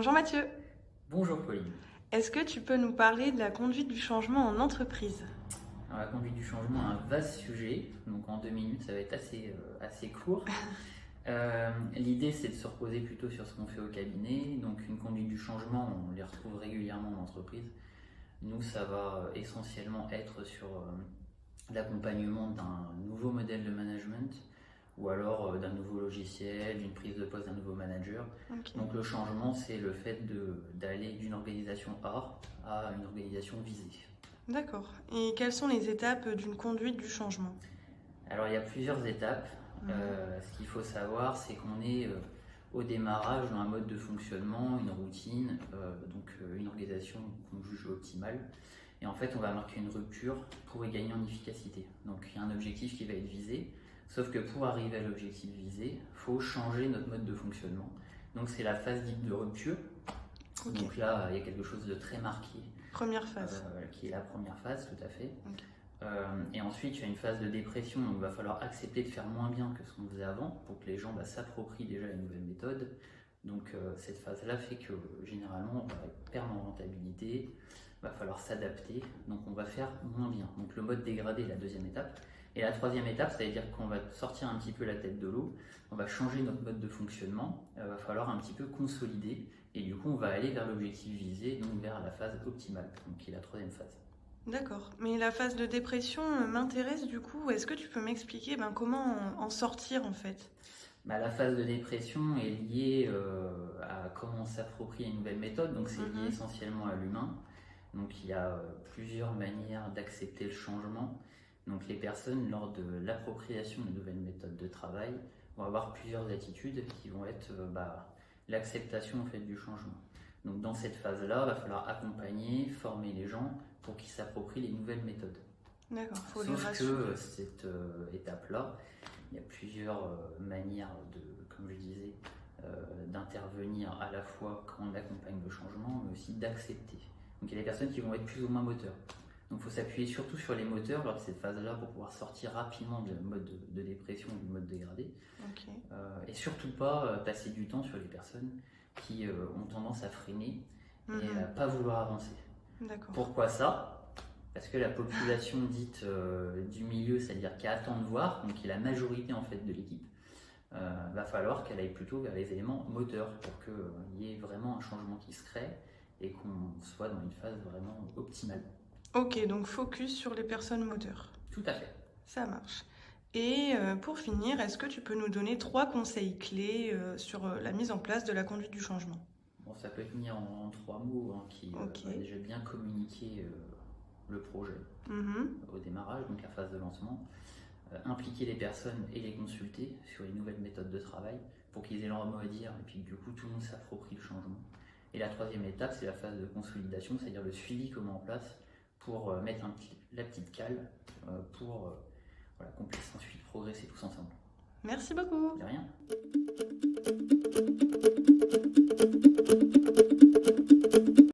Bonjour Mathieu, Bonjour Pauline. est-ce que tu peux nous parler de la conduite du changement en entreprise? Alors, la conduite du changement est un vaste sujet, donc en 2 minutes ça va être assez court. L'idée c'est de se reposer plutôt sur ce qu'on fait au cabinet, donc une conduite du changement on les retrouve régulièrement en entreprise. Nous ça va essentiellement être sur l'accompagnement d'un nouveau modèle de management ou alors d'un nouveau logiciel, d'une prise de poste d'un nouveau manager. Ok. Donc le changement c'est le fait d'aller d'une organisation A à une organisation visée. D'accord. Et quelles sont les étapes d'une conduite du changement? Alors il y a plusieurs étapes. Mhm. Ce qu'il faut savoir, c'est qu'on est au démarrage dans un mode de fonctionnement, une routine, une organisation qu'on juge optimale. Et en fait, on va marquer une rupture pour y gagner en efficacité. Donc il y a un objectif qui va être visé, sauf que pour arriver à l'objectif visé, il faut changer notre mode de fonctionnement. Donc c'est la phase dite de rupture. Ok. Donc là, il y a quelque chose de très marqué, Première phase. qui est la première phase, tout à fait. Ok. Et ensuite, il y a une phase de dépression, donc il va falloir accepter de faire moins bien que ce qu'on faisait avant pour que les gens s'approprient déjà la nouvelle méthode. Donc cette phase-là fait que généralement on va perdre en rentabilité, il va falloir s'adapter, donc on va faire moins bien. Donc le mode dégradé est la deuxième étape. Et la troisième étape, c'est-à-dire qu'on va sortir un petit peu la tête de l'eau, on va changer notre mode de fonctionnement, il va falloir un petit peu consolider, et du coup on va aller vers l'objectif visé, donc vers la phase optimale, donc qui est la troisième phase. D'accord. Mais la phase de dépression m'intéresse du coup. Est-ce que tu peux m'expliquer comment en sortir en fait? La phase de dépression est liée à comment s'approprier une nouvelle méthode, donc c'est lié Mhm. essentiellement à l'humain. Donc il y a plusieurs manières d'accepter le changement. Donc les personnes, lors de l'appropriation de nouvelles méthodes de travail, vont avoir plusieurs attitudes qui vont être l'acceptation en fait, du changement. Donc dans cette phase-là, il va falloir accompagner, former les gens pour qu'ils s'approprient les nouvelles méthodes. D'accord, faut les Sauf que rassurer. cette étape-là, il y a plusieurs manières comme je disais, d'intervenir à la fois quand on accompagne le changement, mais aussi d'accepter. Donc il y a des personnes qui vont être plus ou moins moteurs. Donc il faut s'appuyer surtout sur les moteurs lors de cette phase-là pour pouvoir sortir rapidement du mode de dépression, du mode dégradé. Ok. Et surtout pas passer du temps sur les personnes qui ont tendance à freiner et à Mhm. pas vouloir avancer. D'accord. Pourquoi ça? Parce que la population dite du milieu, c'est-à-dire qui attend de voir, donc qui est la majorité en fait de l'équipe, va falloir qu'elle aille plutôt vers les éléments moteurs pour qu'il y ait vraiment un changement qui se crée et qu'on soit dans une phase vraiment optimale. Ok, donc focus sur les personnes moteurs. Tout à fait. Ça marche. Et pour finir, est-ce que tu peux nous donner 3 conseils clés sur la mise en place de la conduite du changement? Bon, ça peut être mis en 3 mots qui Ok. va déjà bien communiquer le projet Mhm. au démarrage, donc la phase de lancement. Impliquer les personnes et les consulter sur les nouvelles méthodes de travail pour qu'ils aient leur mot à dire et puis du coup tout le monde s'approprie le changement. Et la troisième étape, c'est la phase de consolidation, c'est-à-dire le suivi qu'on met en place pour mettre la petite cale pour qu'on puisse ensuite progresser tous ensemble. Merci beaucoup. De rien.